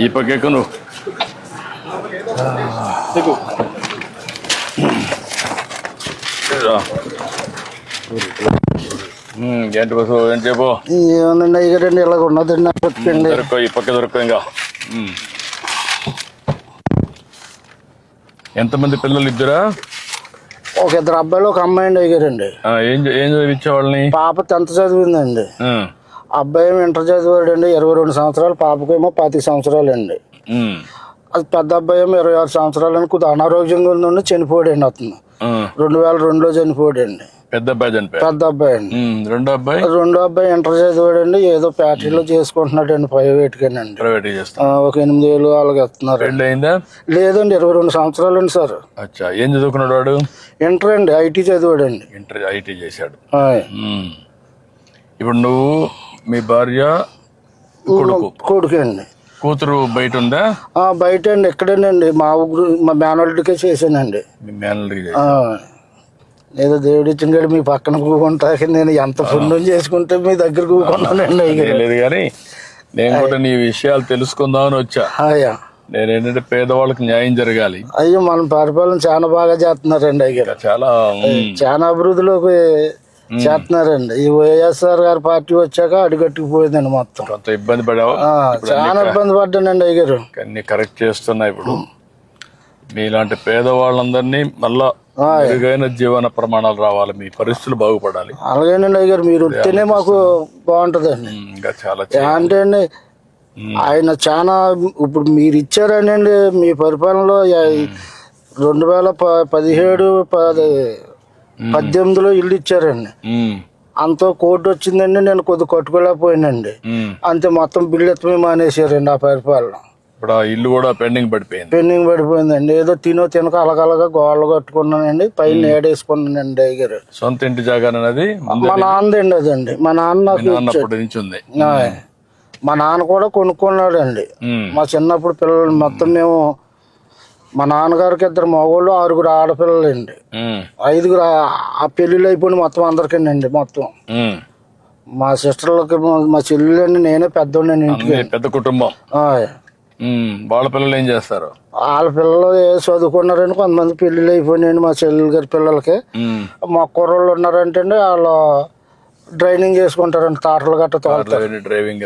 ఈ పక్క నువ్వు ఏంటి బస్సు ఏం చెప్పు. ఏముందండి అయ్యారండి ఇలాగ ఉన్నదండి దొరకో ఈ పక్క దొరకో. ఇంకా ఎంతమంది పిల్లలు? ఇద్దరా? ఒక ఇద్దరు అబ్బాయిలు ఒక అమ్మాయి అండి అయ్యారండి. ఏం చదివించేవాళ్ళని? పాప 10th చదివిందండి. అబ్బాయి ఏమో ఇంటర్ చదివాడండి. 22 సంవత్సరాలు. పాపకేమో 25 సంవత్సరాలు అండి. అది పెద్ద అబ్బాయి ఏమో 26 సంవత్సరాలు అని కొద్దిగా అనారోగ్యంగా ఉండి చనిపోయాడండి. అతను 2002లో చనిపోయాడండి. పెద్ద అబ్బాయి చనిపోయాడు. పెద్ద అబ్బాయి అండి. రెండో అబ్బాయి ఇంటర్ చదివాడండి. ఏదో ఫ్యాక్టరీలో చేసుకుంటున్నాడండి ప్రైవేట్గానండి. ప్రైవేట్ ఒక 8 ఏళ్ళు అలాగే ఇస్తున్నారు. లేదండి 22 సంవత్సరాలు అండి సార్. ఏం చదువుకున్నాడు వాడు? ఇంటర్ అండి. ఐటీ చదివాడండి. ఇంటర్ ఐటీ చేశాడు. ఇప్పుడు నువ్వు మీ భార్య కొడుకు అండి. కూతురు బయట ఉందా? బయట అండి. ఇక్కడేనండి మా ఊరు మా మేనల్లుడికే చేశానండి. మీ మేనల్లుడికి ఏదో దేవుడు ఇచ్చిన కాదు మీ పక్కన కూకుంటాక నేను ఎంత పుణ్యం చేసుకుంటే మీ దగ్గర కూకున్నానండి. లేదు కానీ నేను కూడా నీ విషయాలు తెలుసుకుందామని వచ్చా. నేనేంటంటే పేదవాళ్ళకి న్యాయం జరగాలి. అయ్యో మన పరిపాలన చాలా బాగా చేస్తున్నారండి. అయ్యారు చాలా అభివృద్ధిలోకి చేస్తున్నారండి. ఈ వైఎస్ఆర్ గారి పార్టీ వచ్చాక అడుగట్టుకుపోయిందండి మొత్తం. కొంత ఇబ్బంది పడావు? చాలా ఇబ్బంది పడ్డానండి అయ్యారు. అన్ని కరెక్ట్ చేస్తున్నా. ఇప్పుడు మీలాంటి పేదవాళ్ళందరినీ మళ్ళా మెరుగైన జీవన ప్రమాణాలు రావాలి. మీ పరిస్థితులు బాగుపడాలి. అలాగేనండి అయ్యారు. మీరు వస్తేనే మాకు బాగుంటదండి. ఇంకా చాలా అంటే అండి ఆయన చాలా ఇప్పుడు మీరు ఇచ్చారనండి మీ పరిపాలనలో 2017-18లో ఇల్లు ఇచ్చారండి. అంత కోర్టు వచ్చిందండి. నేను కొద్దిగా కట్టుకోలేకపోయానండి. అంతే మొత్తం బిల్లు ఎత్తమే మానేసారండి ఆ పరిపాలన. ఇప్పుడు ఆ ఇల్లు కూడా పెండింగ్ పడిపోయిందండి. ఏదో తినక అలగలగా గోడలు కట్టుకున్నానండి. పైన ఏడేసుకున్నానండి అయ్యారు. సొంత ఇంటి జాగానది మా నాన్నదండి. అదండి మా నాన్న మా నాన్న కూడా కొనుక్కున్నాడండి. మా చిన్నప్పుడు పిల్లలు మొత్తం మేము మా నాన్నగారికి 2 మగవాళ్ళు 6 ఆడపిల్లలండి. 5 ఆ పెళ్లిళ్ళు అయిపోయింది మొత్తం అందరికండి. మొత్తం మా సిస్టర్లకి మా చెల్లెలండి. నేనే పెద్దోండి ఇంటికి. పెద్ద కుటుంబం. వాళ్ళ పిల్లలు ఏం చేస్తారు? వాళ్ళ పిల్లలు చదువుకున్నారండి. కొంతమంది పెళ్లిళ్ళు అయిపోయినాయండి మా చెల్లెలు గారి పిల్లలకి. మా కుర్రోళ్ళు ఉన్నారంటే వాళ్ళు డ్రైవింగ్ చేసుకుంటారండి. తాటలు గట్ట డ్రైవింగ్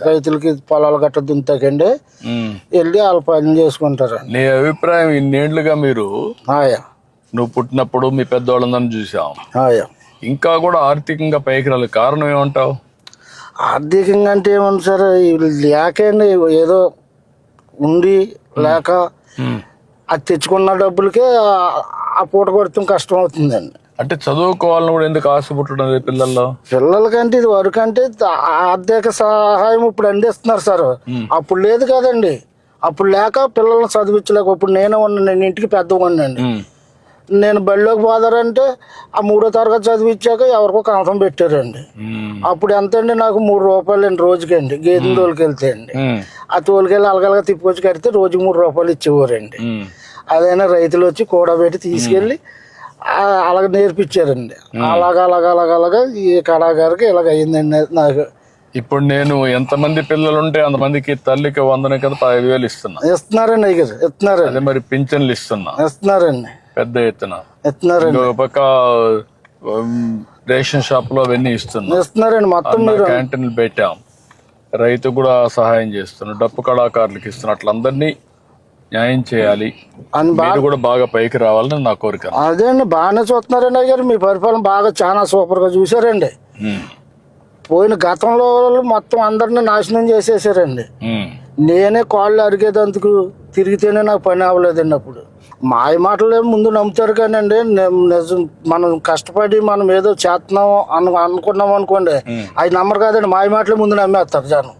రైతులకి పొలాలు గట్ట దుంతాకండి వెళ్ళి వాళ్ళ పని చేసుకుంటారండి. నీ అభిప్రాయం ఇన్నేళ్లుగా మీరు నువ్వు పుట్టినప్పుడు మీ పెద్దవాళ్ళందరినీ చూసాం. ఇంకా కూడా ఆర్థికంగా పైకి రాలి కారణం ఏమంటావు? ఆర్థికంగా అంటే ఏమన్నా సార్ లేకండి. ఏదో ఉండి లేక అది తెచ్చుకున్న డబ్బులకే ఆ పూట కొడతాం కష్టం అవుతుందండి. అంటే చదువుకోవాలని కూడా ఎందుకు ఆశ పుట్టడం పిల్లలకంటే ఇది వరకు అంటే ఆర్థిక సహాయం ఇప్పుడు అందిస్తున్నారు సార్. అప్పుడు లేదు కదండి. అప్పుడు లేక పిల్లల్ని చదివించలేక ఇప్పుడు నేనే ఉన్నాను. నేను ఇంటికి పెద్దగా ఉన్నాండి. నేను బడిలోకి పోదారంటే ఆ 3వ తరగతి చదివించాక ఎవరికో కనసం పెట్టారండి. అప్పుడు ఎంత అండి నాకు 3 రూపాయలు అండి రోజుకండి. గేదెలు తోలుకెళ్తే అండి ఆ తోలుకెళ్ళి అలగలగా తిప్పుకొచ్చి కడితే రోజుకి 3 రూపాయలు ఇచ్చేవారండి. అదైనా రైతులు వచ్చి కూడబెట్టి తీసుకెళ్ళి అలాగ నేర్పించారండి. అలాగా ఈ కళాగారికి ఇలాగ అయ్యిందండి నాకు. ఇప్పుడు నేను ఎంతమంది పిల్లలు ఉంటే అంతమందికి తల్లికి 100 కదా 5,000 ఇస్తున్నారండి. అయ్యారు ఇస్తున్నారండి. అదే మరి పింఛన్లు ఇస్తున్నారండి. పెద్ద ఎత్తున ఇస్తున్నారండి. పక్క రేషన్ షాప్ లో అవన్నీ ఇస్తున్నారండి. మొత్తం క్యాంటీన్లు పెట్టాం. రైతు కూడా సహాయం చేస్తున్నాం. డప్పు కళాకారులకు ఇస్తున్నాం. అట్లా అందరినీ న్యాయం చేయాలి అని కూడా బాగా పైకి రావాలని నా కోరిక. అదే అండి బాగానే చూస్తున్నారండి అయ్యారు. మీ పరిపాలన బాగా చాలా సూపర్ గా చూసారండి. పోయిన గతంలో మొత్తం అందరిని నాశనం చేసేసారండి. నేనే కాళ్ళు అరిగేదందుకు తిరిగితేనే నాకు పని అవ్వలేదండి. అప్పుడు మాయ మాటలే ముందు నమ్ముతారు కానండి. మనం కష్టపడి మనం ఏదో చేస్తున్నాం అనుకున్నాం అనుకోండి అవి నమ్మరు కాదండి. మాయ మాటలే ముందు నమ్మేస్తారు జనం.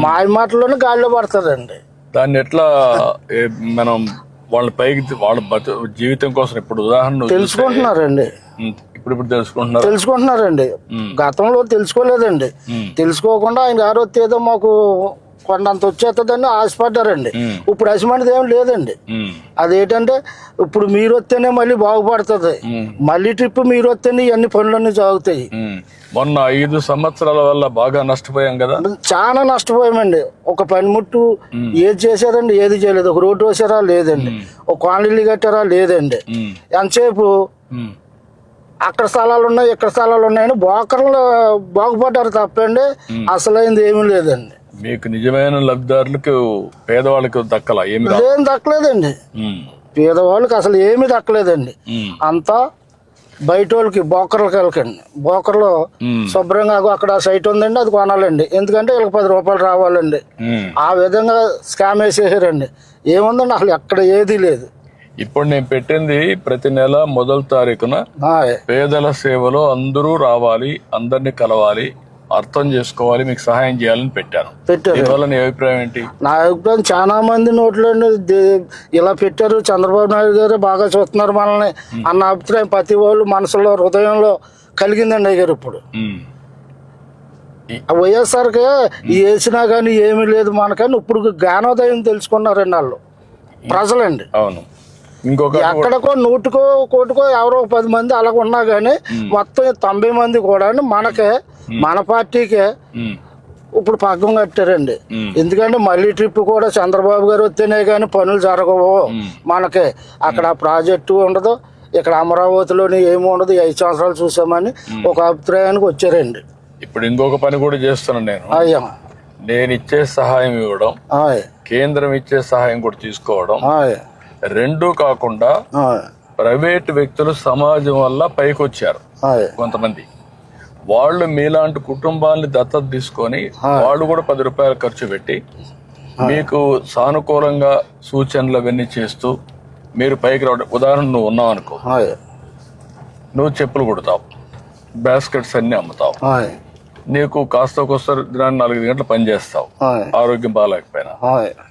మాయ మాటల్లోనే గాలిలో పడతారండి. దాన్ని ఎట్లా మనం వాళ్ళ పైకి వాళ్ళ జీవితం కోసం ఇప్పుడు ఉదాహరణ తెలుసుకుంటున్నారండి. ఇప్పుడు తెలుసుకుంటున్నారండి. గతంలో తెలుసుకోలేదండి. తెలుసుకోకుండా ఆయన గారు ఏదో మాకు కొండంత వచ్చేస్తుందని ఆశపడ్డారండి. ఇప్పుడు అసిమంటిది ఏం లేదండి. అదేంటంటే ఇప్పుడు మీరు వస్తేనే మళ్ళీ బాగుపడుతుంది, మళ్ళీ ట్రిప్ మీరు వస్తేనే ఇవన్నీ పనులన్నీ సాగుతాయి. మొన్న 5 సంవత్సరాల వల్ల బాగా నష్టపోయాం కదా. చాలా నష్టపోయామండి. ఒక పనిముట్టు ఏది చేశారండి, ఏది చేయలేదు. ఒక రోడ్డు వేసారా లేదండి, ఒక కాలనీలు కట్టారా లేదండి. ఎంతసేపు అక్కడ స్థలాలు ఉన్నాయి ఇక్కడ స్థలాలు ఉన్నాయని బోకర్లు బాగుపడ్డారు తప్పండి, అసలైంది ఏమీ లేదండి. మీకు నిజమైన లబ్ధిదారులకు పేదవాళ్ళకి దక్కలా ఏమి ఏం దక్కలేదండి. పేదవాళ్ళకి అసలు ఏమీ దక్కలేదండి. అంతా బయట వాళ్ళకి బోకర్లకి వెళ్ళకండి. బోకర్లో శుభ్రంగా అక్కడ సైట్ ఉందండి, అది కొనాలండి. ఎందుకంటే వీళ్ళకి 10 రూపాయలు రావాలండి. ఆ విధంగా స్కామ్ వేసేసారండి. ఏముందండి అసలు ఎక్కడ ఏదీ లేదు. ఇప్పుడు నేను పెట్టింది ప్రతి నెల మొదటి తారీఖున పేదల సేవలో అందరూ రావాలి, అందరినీ కలవాలి, అర్థం చేసుకోవాలి, మీకు సహాయం చేయాలని పెట్టాను. దీనివల్ల నీ అభిప్రాయం ఏంటి? నా అభిప్రాయం చాలా మంది నోట్లో ఇలా పెట్టారు, చంద్రబాబు నాయుడు గారు బాగా చూస్తున్నారు మనల్ని అన్న అభిప్రాయం ప్రతి వాళ్ళు మనసులో హృదయంలో కలిగిందండి అయ్యారు. ఇప్పుడు వైఎస్ఆర్కి వేసినా కానీ ఏమీ లేదు మనకని ఇప్పుడు జ్ఞానోదయం తెలుసుకున్నారండి వాళ్ళు ప్రజలండి. అవును. ఇంకొక ఎక్కడికో 100కో 1 ఎవరో 10 మంది అలాగ ఉన్నా కానీ మొత్తం 90 మంది కూడా మనకే మన పార్టీకే ఇప్పుడు పగ్గం కట్టారండి. ఎందుకంటే మళ్ళీ ట్రిప్ కూడా చంద్రబాబు గారు వస్తేనే కానీ పనులు జరగవు మనకే. అక్కడ ప్రాజెక్టు ఉండదు, ఇక్కడ అమరావతిలోని ఏమి ఉండదు. 5 సంవత్సరాలు చూసామని ఒక అభిప్రాయానికి వచ్చారండి. ఇప్పుడు ఇంకొక పని కూడా చేస్తున్నాను నేను. అయ్యా, నేను ఇచ్చే సహాయం ఇవ్వడం, కేంద్రం ఇచ్చే సహాయం కూడా తీసుకోవడం, రెండూ కాకుండా ప్రైవేట్ వ్యక్తులు సమాజం వల్ల పైకి వచ్చారు కొంతమంది. వాళ్ళు మీలాంటి కుటుంబాన్ని దత్తత తీసుకొని వాళ్ళు కూడా 10 రూపాయలు ఖర్చు పెట్టి మీకు సానుకూలంగా సూచనలు అవన్నీ చేస్తూ మీరు పైకి రావడం. ఉదాహరణ నువ్వు ఉన్నావు అనుకో, నువ్వు చెప్పులు కుడతావు, బాస్కెట్స్ అన్ని అమ్ముతావు, నీకు కాస్త కొస్తారు దినాన్ని 4 గంటలు పని చేస్తావు, ఆరోగ్యం బాగాలేకపోయినా.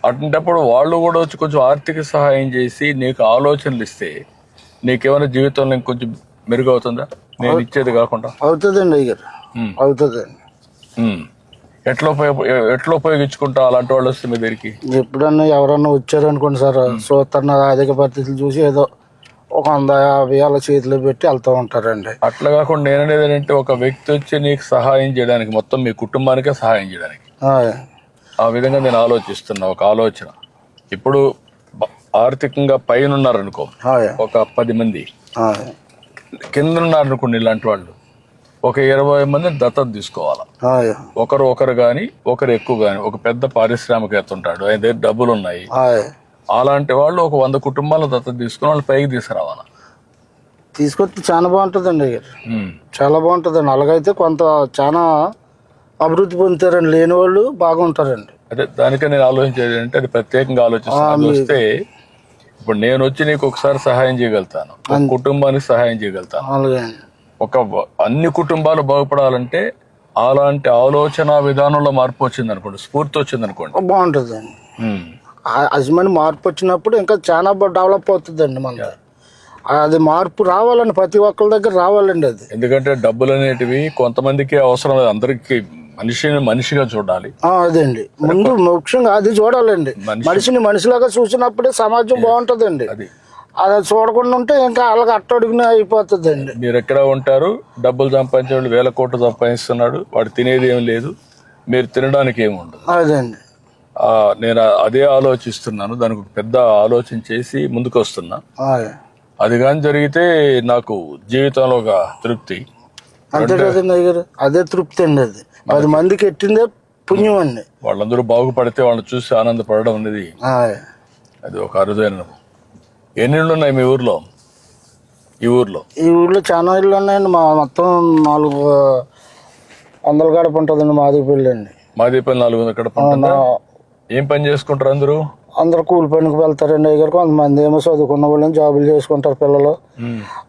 అటువంటిప్పుడు వాళ్ళు కూడా వచ్చి కొంచెం ఆర్థిక సహాయం చేసి నీకు ఆలోచనలు ఇస్తే నీకేమైనా జీవితంలో ఇంకొంచెం మెరుగవుతుందా? నేను ఇచ్చేది కాకుండా అవుతుందండి అయ్యారు, అవుతుందండి. ఎట్లా ఉపయోగించుకుంటా అలాంటి వాళ్ళు వస్తే మీ దగ్గరికి? ఎప్పుడన్నా ఎవరన్నా వచ్చారనుకోండి సార్, చూస్తున్న ఆర్థిక పరిస్థితులు చూసి ఏదో ఒక 150 అలా చేతిలో పెట్టి వెళ్తూ ఉంటారండి. అట్లా కాకుండా నేననేది ఏంటంటే ఒక వ్యక్తి వచ్చి నీకు సహాయం చేయడానికి, మొత్తం మీ కుటుంబానికే సహాయం చేయడానికి, ఆ విధంగా నేను ఆలోచిస్తున్నా. ఒక ఆలోచన ఇప్పుడు ఆర్థికంగా పైన ఉన్నారనుకో ఒక 10 మంది, కింద ఉన్నారనుకోండి ఇలాంటి వాళ్ళు ఒక 20 మందిని దత్తత తీసుకోవాలా. ఒకరు కానీ ఒకరు ఎక్కువ కానీ. ఒక పెద్ద పారిశ్రామికవేత్త ఉంటాడు, ఆయన దగ్గర డబ్బులు ఉన్నాయి, అలాంటి వాళ్ళు ఒక 100 కుటుంబాలను దత్తత తీసుకుని వాళ్ళు పైకి తీసుకురావాలా. తీసుకొస్తే చాలా బాగుంటుందండి, చాలా బాగుంటుందండి. అలాగైతే కొంత చాలా అభివృద్ధి పొందుతారండి, లేని వాళ్ళు బాగుంటారండి. అదే దానికే నేను ఆలోచించేది అంటే అది ప్రత్యేకంగా ఆలోచిస్తాను. వస్తే ఇప్పుడు నేను వచ్చి నీకు ఒకసారి సహాయం చేయగలుగుతాను, ఒక కుటుంబానికి సహాయం చేయగలుగుతాను. ఒక అన్ని కుటుంబాలు బాగుపడాలంటే అలాంటి ఆలోచన విధానంలో మార్పు వచ్చింది అనుకోండి, స్ఫూర్తి వచ్చింది అనుకోండి, బాగుంటుందండి. అజమాని మార్పు వచ్చినప్పుడు ఇంకా చాలా డెవలప్ అవుతుందండి మనకి. అది మార్పు రావాలండి, ప్రతి ఒక్కరి దగ్గర రావాలండి అది. ఎందుకంటే డబ్బులు అనేటివి కొంతమందికి అవసరం లేదు, అందరికి మనిషిగా చూడాలి. అదండి ముందు ముఖ్యంగా అది చూడాలండి. మనిషిని మనిషిలాగా చూసినప్పుడే సమాజం బాగుంటుందండి. అది చూడకుండా ఉంటే ఇంకా అలాగ అట్టడుగునే అయిపోతుందండి. మీరు ఎక్కడ ఉంటారు, డబ్బులు సంపాదించే వాళ్ళు 1000 కోట్లు సంపాదిస్తున్నాడు, వాడు తినేది ఏం లేదు, మీరు తినడానికి ఏమి ఉండదు. అదండి నేను అదే ఆలోచిస్తున్నాను, దానికి పెద్ద ఆలోచన చేసి ముందుకు వస్తున్నా. అది కానీ జరిగితే నాకు జీవితంలో ఒక తృప్తి. అంతే కదండి అయ్యారు, అదే తృప్తి అండి. అది 10 మందికి ఎట్టిందే పుణ్యం అండి. వాళ్ళందరూ బాగుపడితే వాళ్ళని చూసి ఆనందపడడం అనేది అది ఒక అరుదైన. ఎన్ని ఇళ్ళు ఉన్నాయి మీ ఊర్లో? ఈ ఊర్లో చాలా ఇళ్ళు ఉన్నాయండి. మా మొత్తం 400 గడప ఉంటుందండి. మాదిపల్లి అండి. మాదిపల్లి 400 గడప. ఏం పని చేసుకుంటారు అందరూ? అందరూ కూలి పనికి వెళ్తారండి అయ్యారు. కొంతమంది ఏమో చదువుకున్న వాళ్ళని జాబులు చేసుకుంటారు పిల్లలు,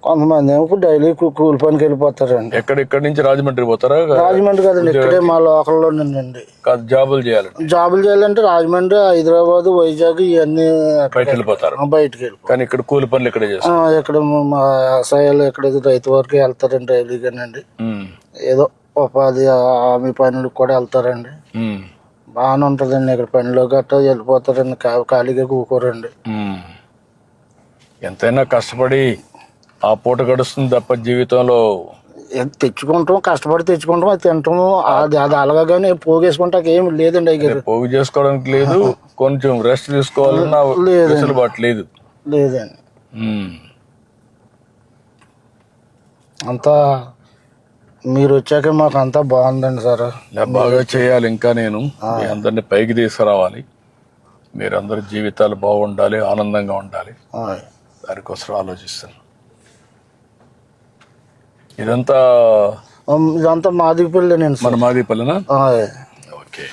కొంతమంది ఏమో డైలీ కూలి పనికి వెళ్ళిపోతారండి. ఎక్కడి నుంచి రాజమండ్రి పోతారా? రాజమండ్రి కదండి, ఇక్కడే మా లోకల్లోనండి. జాబులు చేయాలంటే రాజమండ్రి, హైదరాబాద్, వైజాగ్ ఇవన్నీ బయటకు వెళ్ళిపోతారు. కానీ ఇక్కడ కూలి పనులు ఇక్కడ ఇక్కడ మా వ్యవసాయాలు ఇక్కడ రైతు వరకు వెళ్తారండి డైలీగానండి. ఏదో ఉపాధి హామీ పనులకు కూడా వెళ్తారండి. బాగానే ఉంటుందండి. ఇక్కడ పనిలో గట్రా వెళ్ళిపోతారండి, ఖాళీగా కూకోరండి. ఎంతైనా కష్టపడి ఆ పూట గడుస్తుంది తప్ప జీవితంలో తెచ్చుకుంటాం, కష్టపడి తెచ్చుకుంటాం, అది తింటాము. అది అలాగా కానీ పోగేసుకుంటాక ఏమి లేదండి. అయ్యారు పోగు చేసుకోవడానికి లేదు, కొంచెం రెస్ట్ తీసుకోవాలన్నా వెసులుబాటు లేదు. లేదండి. అంతా మీరు వచ్చాక మాకు అంతా బాగుందండి సార్. బాగా చేయాలి. ఇంకా నేను మీ అందరినీ పైకి తీసుకురావాలి. మీరందరి జీవితాలు బాగుండాలి, ఆనందంగా ఉండాలి. దానికోసం ఆలోచిస్తాను. ఇదంతా మాదిపల్లి నేను. మన మాదిపల్లినా? ఓకే.